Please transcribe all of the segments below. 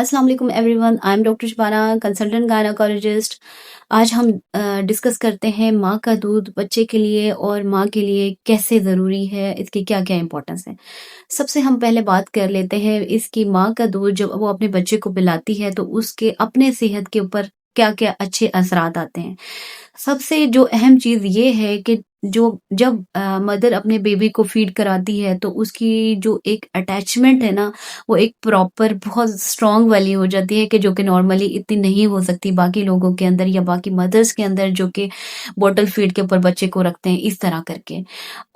अस्सलाम वालेकुम everyone, I am doctor Shabana, consultant gynaecologist. आज हम डिस्कस करते हैं माँ का दूध बच्चे के लिए और माँ के लिए कैसे ज़रूरी है, इसकी क्या-क्या इम्पोर्टेंस है। सबसे हम पहले बात कर लेते हैं इसकी माँ का दूध जब वो अपने बच्चे को पिलाती है तो उसके अपने सेहत के ऊपर क्या-क्या अच्छे असरात आते हैं। सबसे जो अहम चीज़ ये है कि जो जब मदर अपने बेबी को फीड कराती है तो उसकी जो एक अटैचमेंट है ना, वो एक प्रॉपर बहुत स्ट्रॉन्ग वाली हो जाती है कि जो कि नॉर्मली इतनी नहीं हो सकती बाकी लोगों के अंदर या बाकी मदर्स के अंदर जो कि बॉटल फीड के ऊपर बच्चे को रखते हैं इस तरह करके।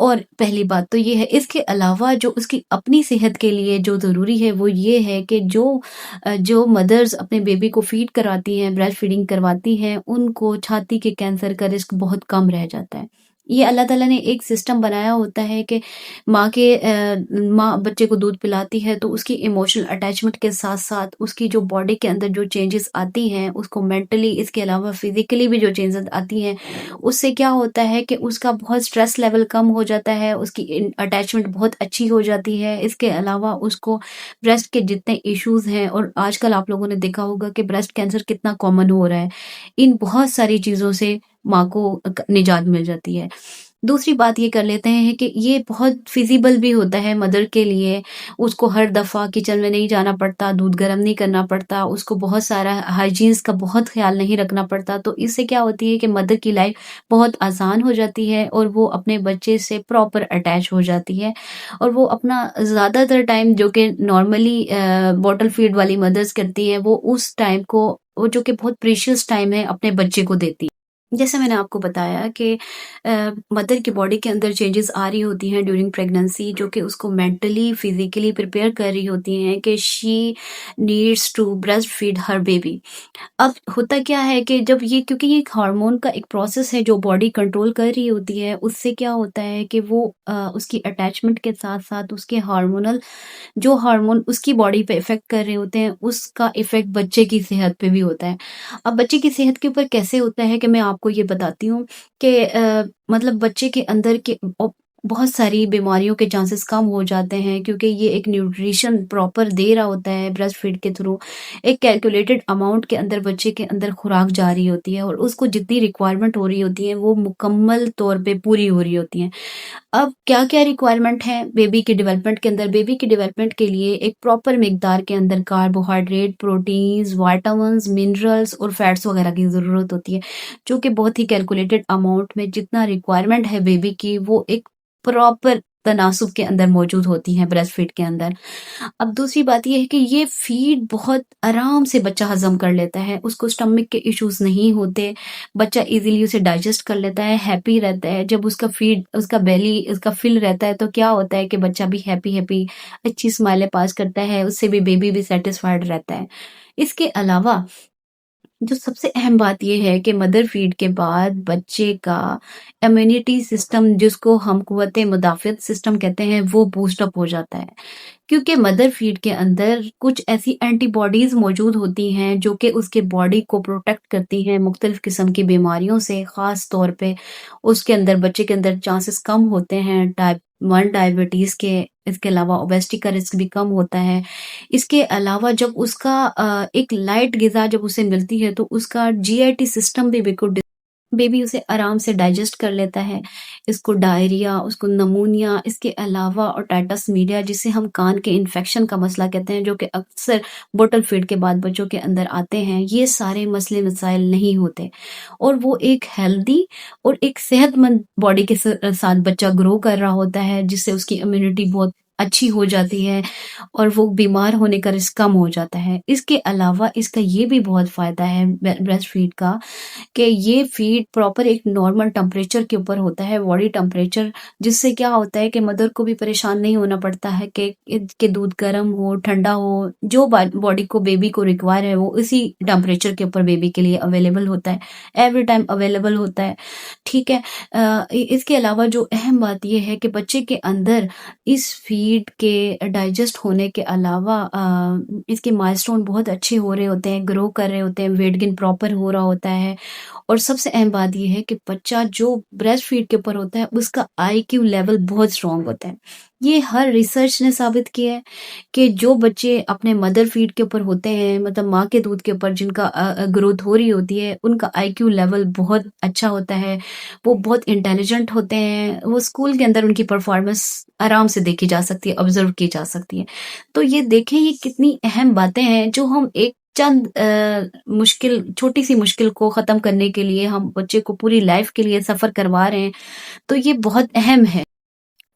और पहली बात तो ये है, इसके अलावा जो उसकी अपनी सेहत के लिए जो ज़रूरी है वो ये है कि जो मदर्स अपने बेबी को फीड कराती हैं, ब्रेस्ट फीडिंग करवाती हैं, उनको छाती के कैंसर का रिस्क बहुत कम रह जाता है। ये अल्लाह ताला ने एक सिस्टम बनाया होता है कि माँ बच्चे को दूध पिलाती है तो उसकी इमोशनल अटैचमेंट के साथ-साथ उसकी जो बॉडी के अंदर जो चेंजेस आती हैं, उसको मेंटली इसके अलावा फिज़िकली भी जो चेंजेस आती हैं, उससे क्या होता है कि उसका बहुत स्ट्रेस लेवल कम हो जाता है, उसकी अटैचमेंट बहुत अच्छी हो जाती है। इसके अलावा उसको ब्रेस्ट के जितने इश्यूज़ हैं और आजकल आप लोगों ने देखा होगा कि ब्रेस्ट कैंसर कितना कॉमन हो रहा है। इन बहुत सारी चीज़ों से माँ को निजात मिल जाती है। दूसरी बात ये कर लेते हैं कि ये बहुत फ़िज़िबल भी होता है मदर के लिए, उसको हर दफ़ा किचन में नहीं जाना पड़ता, दूध गर्म नहीं करना पड़ता, उसको बहुत सारा हाइजीन्स का बहुत ख़्याल नहीं रखना पड़ता, तो इससे क्या होती है कि मदर की लाइफ़ बहुत आसान हो जाती है और वो अपने बच्चे से प्रॉपर अटैच हो जाती है और वो अपना ज़्यादातर टाइम जो कि नॉर्मली बॉटल फीड वाली मदर्स करती हैं, वो उस टाइम को वो जो कि बहुत प्रीशियस टाइम है, अपने बच्चे को देती हैं। जैसे मैंने आपको बताया कि मदर की बॉडी के अंदर चेंजेस आ रही होती हैं ड्यूरिंग प्रेगनेंसी जो कि उसको मेंटली फिजिकली प्रिपेयर कर रही होती हैं कि she needs to breastfeed her baby. अब होता क्या है कि जब ये क्योंकि ये एक हार्मोन का एक प्रोसेस है जो बॉडी कंट्रोल कर रही होती है, उससे क्या होता है कि वो उसकी अटैचमेंट के साथ-साथ उसके हार्मोनल जो हार्मोन उसकी बॉडी पे इफ़ेक्ट कर रहे होते हैं, उसका इफ़ेक्ट बच्चे की सेहत पे भी होता है। अब बच्चे की सेहत के ऊपर कैसे होता है कि मैं आपको ये बताती हूँ कि मतलब बच्चे के अंदर के बहुत सारी बीमारियों के चांसेस कम हो जाते हैं क्योंकि ये एक न्यूट्रिशन प्रॉपर दे रहा होता है ब्रेस्ट फीड के थ्रू। एक कैलकुलेटेड अमाउंट के अंदर बच्चे के अंदर खुराक जा रही होती है और उसको जितनी रिक्वायरमेंट हो रही होती है, वो मुकम्मल तौर पे पूरी हो रही होती हैं। अब क्या-क्या रिक्वायरमेंट है बेबी के डेवलपमेंट के अंदर? बेबी के डेवलपमेंट के लिए एक प्रॉपर मिकदार के अंदर कार्बोहाइड्रेट, प्रोटीन्स, विटामिन्स, मिनरल्स और फैट्स वगैरह की ज़रूरत होती है, जो कि बहुत ही कैलकुलेटेड अमाउंट में जितना रिक्वायरमेंट है बेबी की, वो एक प्रॉपर तनासुब के अंदर मौजूद होती हैं ब्रेस्ट फीड के अंदर। अब दूसरी बात ये है कि ये फीड बहुत आराम से बच्चा हज़म कर लेता है, उसको स्टमक के इश्यूज़ नहीं होते, बच्चा ईज़िली उसे डाइजेस्ट कर लेता है, हैप्पी रहता है। जब उसका फीड उसका बेली उसका फिल रहता है तो क्या होता है कि बच्चा भी हैप्पी-हैप्पी अच्छी स्माइलें पास करता है, उससे भी बेबी भी सैटिस्फाइड रहता है। इसके अलावा जो सबसे अहम बात ये है कि मदर फीड के बाद बच्चे का इम्यूनिटी सिस्टम जिसको हम कुव्वते मुदाफ़ियत सिस्टम कहते हैं, वो बूस्ट अप हो जाता है। क्योंकि मदर फीड के अंदर कुछ ऐसी एंटीबॉडीज़ मौजूद होती हैं जो कि उसके बॉडी को प्रोटेक्ट करती हैं मुख्तलिफ़ किस्म की बीमारियों से, ख़ास तौर पे उसके अंदर बच्चे के अंदर चांसेस कम होते हैं टाइप 1 डायबिटीज़ के, इसके अलावा ओबेसिटी का रिस्क भी कम होता है। इसके अलावा जब उसका एक लाइट ग़िज़ा जब उसे मिलती है तो उसका जीआईटी सिस्टम भी बिल्कुल बेबी उसे आराम से डाइजेस्ट कर लेता है। इसको डायरिया, उसको नमूनिया, इसके अलावा ओटाइटिस मीडिया जिसे हम कान के इन्फेक्शन का मसला कहते हैं, जो कि अक्सर बॉटल फीड के बाद बच्चों के अंदर आते हैं, ये सारे मसले मसाइल नहीं होते और वो एक हेल्दी और एक सेहतमंद बॉडी के साथ बच्चा ग्रो कर रहा होता है, जिससे उसकी इम्यूनिटी बहुत अच्छी हो जाती है और वो बीमार होने का रिस्क कम हो जाता है। इसके अलावा इसका ये भी बहुत फ़ायदा है ब्रेस्ट फीड का कि ये फीड प्रॉपर एक नॉर्मल टेम्परेचर के ऊपर होता है, बॉडी टेम्परेचर, जिससे क्या होता है कि मदर को भी परेशान नहीं होना पड़ता है कि दूध गर्म हो, ठंडा हो, जो बॉडी को बेबी को रिक्वायर है वो इसी टेम्परेचर के ऊपर बेबी के लिए अवेलेबल होता है, एवरी टाइम अवेलेबल होता है, ठीक है। इसके अलावा जो अहम बात ये है कि बच्चे के अंदर इस फीड फीड के डाइजेस्ट होने के अलावा इसके माइलस्टोन बहुत अच्छे हो रहे होते हैं, ग्रो कर रहे होते हैं, वेट गेन प्रॉपर हो रहा होता है और सबसे अहम बात ये है कि बच्चा जो ब्रेस्ट फीड के ऊपर होता है, उसका आईक्यू लेवल बहुत स्ट्रॉन्ग होता है। ये हर रिसर्च ने साबित किया है कि जो बच्चे अपने मदर फीड के ऊपर होते हैं, मतलब माँ के दूध के ऊपर जिनका ग्रोथ हो रही होती है, उनका आईक्यू लेवल बहुत अच्छा होता है। वो बहुत इंटेलिजेंट होते हैं, वो स्कूल के अंदर उनकी परफॉर्मेंस आराम से देखी जा सकती है, ऑब्जर्व की जा सकती है। तो ये देखें ये कितनी अहम बातें हैं जो हम एक चंद मुश्किल छोटी-सी मुश्किल को ख़त्म करने के लिए हम बच्चे को पूरी लाइफ़ के लिए सफ़र करवा रहे हैं, तो ये बहुत अहम है।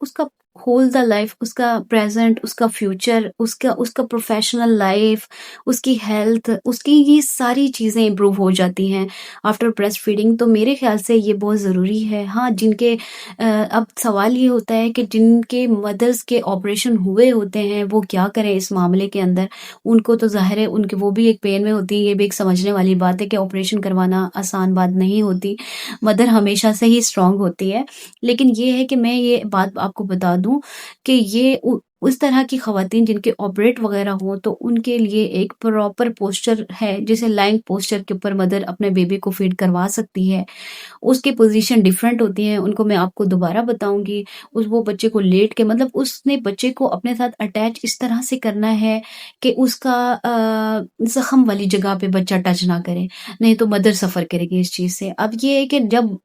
उसका होल द लाइफ, उसका प्रेजेंट, उसका फ्यूचर, उसका प्रोफेशनल लाइफ, उसकी हेल्थ, उसकी ये सारी चीज़ें इम्प्रूव हो जाती हैं आफ्टर ब्रेस्ट फीडिंग। तो मेरे ख्याल से ये बहुत ज़रूरी है। हाँ, जिनके अब सवाल ये होता है कि जिनके मदर्स के ऑपरेशन हुए होते हैं वो क्या करें इस मामले के अंदर। उनको तो ज़ाहिर है उनके वो भी एक पेन में होती है, ये भी एक समझने वाली बात है कि ऑपरेशन करवाना आसान बात नहीं होती। मदर हमेशा से ही स्ट्रॉन्ग होती है। लेकिन ये है कि मैं ये बात आपको बता दूँ कि ये उस तरह की ख़वातीन जिनके ऑपरेट वग़ैरह हों, तो उनके लिए एक प्रॉपर पोस्चर है, जैसे लाइंग पोस्चर के ऊपर मदर अपने बेबी को फ़ीड करवा सकती है। उसकी पोज़ीशन डिफ़रेंट होती है, उनको मैं आपको दोबारा बताऊँगी। उस वो बच्चे को लेट के मतलब उसने बच्चे को अपने साथ अटैच इस तरह से करना है कि उसका ज़ख्म वाली जगह पे बच्चा टच ना करे, नहीं तो मदर सफ़र करेगी इस चीज़ से। अब ये है कि जब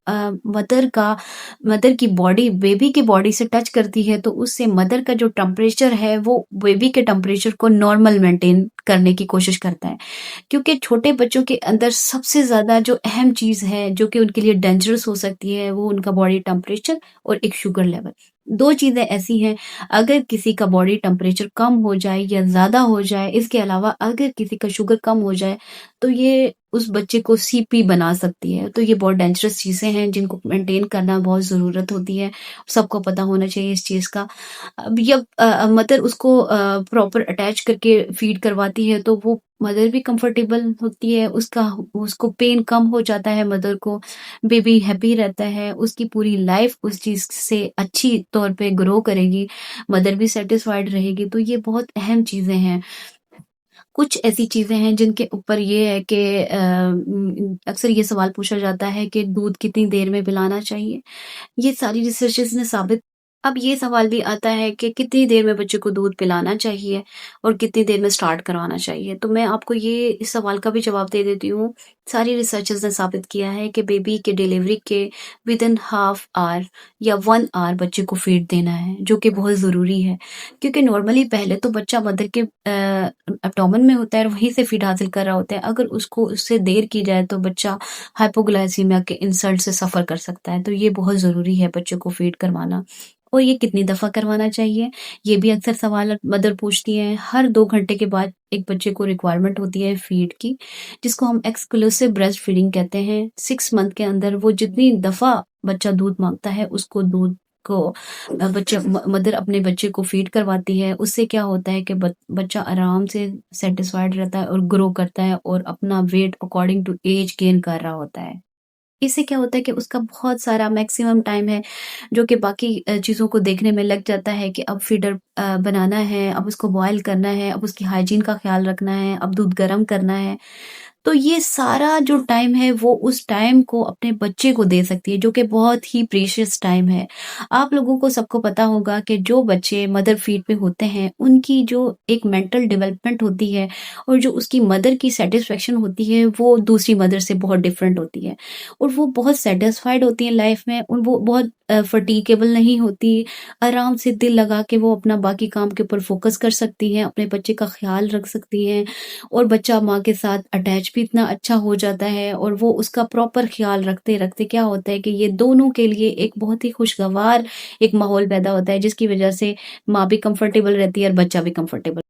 मदर की बॉडी बेबी की बॉडी से टच करती है, तो उससे मदर का जो टेम्परेचर है, वो बेबी के टेम्परेचर को नॉर्मल मेंटेन करने की कोशिश करता है। क्योंकि छोटे बच्चों के अंदर सबसे ज़्यादा जो अहम चीज़ है, जो कि उनके लिए डेंजरस हो सकती है, वो उनका बॉडी टेम्परेचर और एक शुगर लेवल। 2 चीज़ें ऐसी हैं, अगर किसी का बॉडी टेम्परेचर कम हो जाए या ज़्यादा हो जाए, इसके अलावा अगर किसी का शुगर कम हो जाए, तो ये उस बच्चे को सीपी बना सकती है। तो ये बहुत डेंजरस चीज़ें हैं, जिनको मेंटेन करना बहुत ज़रूरत होती है। सबको पता होना चाहिए इस चीज़ का। अब जब मदर उसको प्रॉपर अटैच करके फीड करवाती है, तो वो मदर भी कंफर्टेबल होती है, उसको पेन कम हो जाता है मदर को, बेबी हैप्पी रहता है, उसकी पूरी लाइफ उस चीज़ से अच्छी तौर पे ग्रो करेगी, मदर भी सैटिस्फाइड रहेगी। तो ये बहुत अहम चीज़ें हैं। कुछ ऐसी चीज़ें हैं जिनके ऊपर ये है कि अक्सर ये सवाल पूछा जाता है कि दूध कितनी देर में पिलाना चाहिए? ये सारी रिसर्चेज़ ने साबित अब ये सवाल भी आता है कि कितनी देर में बच्चे को दूध पिलाना चाहिए और कितनी देर में स्टार्ट करवाना चाहिए। तो मैं आपको ये इस सवाल का भी जवाब दे देती हूँ। सारी रिसर्चेज़ ने साबित किया है कि बेबी के डिलीवरी के विदिन हाफ आवर या 1 आवर बच्चे को फीड देना है, जो कि बहुत ज़रूरी है। क्योंकि नॉर्मली पहले तो बच्चा मदर के एब्डोमेन में होता है और वहीं से फीड हासिल कर रहा होता है। अगर उसको उससे देर की जाए तो बच्चा हाइपोग्लाइसीमिया के इंसल्ट से सफ़र कर सकता है। तो ये बहुत ज़रूरी है बच्चे को फीड करवाना। और ये कितनी दफ़ा करवाना चाहिए? ये भी अक्सर सवाल मदर पूछती हैं। हर 2 घंटे के बाद एक बच्चे को रिक्वायरमेंट होती है फीड की, जिसको हम एक्सक्लूसिव ब्रेस्ट फीडिंग कहते हैं। 6 मंथ के अंदर वो जितनी दफ़ा बच्चा दूध माँगता है, उसको दूध को मदर अपने बच्चे को फीड करवाती है। उससे क्या होता है कि बच्चा आराम से सैटिस्फाइड रहता है और ग्रो करता है और अपना weight according to age gain कर रहा होता है। इससे क्या होता है कि उसका बहुत सारा मैक्सिमम टाइम है जो कि बाकी चीज़ों को देखने में लग जाता है कि अब फीडर बनाना है, अब उसको बॉयल करना है, अब उसकी हाइजीन का ख़्याल रखना है, अब दूध गर्म करना है। तो ये सारा जो टाइम है वो उस टाइम को अपने बच्चे को दे सकती है, जो कि बहुत ही प्रीशियस टाइम है। आप लोगों को सबको पता होगा कि जो बच्चे मदर फीड पे होते हैं, उनकी जो एक मेंटल डेवलपमेंट होती है और जो उसकी मदर की सैटिस्फैक्शन होती है, वो दूसरी मदर से बहुत डिफरेंट होती है। और वो बहुत सैटिस्फाइड होती हैं लाइफ में और वो बहुत फटीकेबल नहीं होती, आराम से दिल लगा के वो अपना बाकी काम के ऊपर फ़ोकस कर सकती हैं, अपने बच्चे का ख़्याल रख सकती हैं और बच्चा माँ के साथ अटैच भी इतना अच्छा हो जाता है और वो उसका प्रॉपर ख़्याल रखते-रखते क्या होता है कि ये दोनों के लिए एक बहुत ही खुशगवार एक माहौल पैदा होता है, जिसकी वज़ह से माँ भी कंफर्टेबल रहती है और बच्चा भी कंफर्टेबल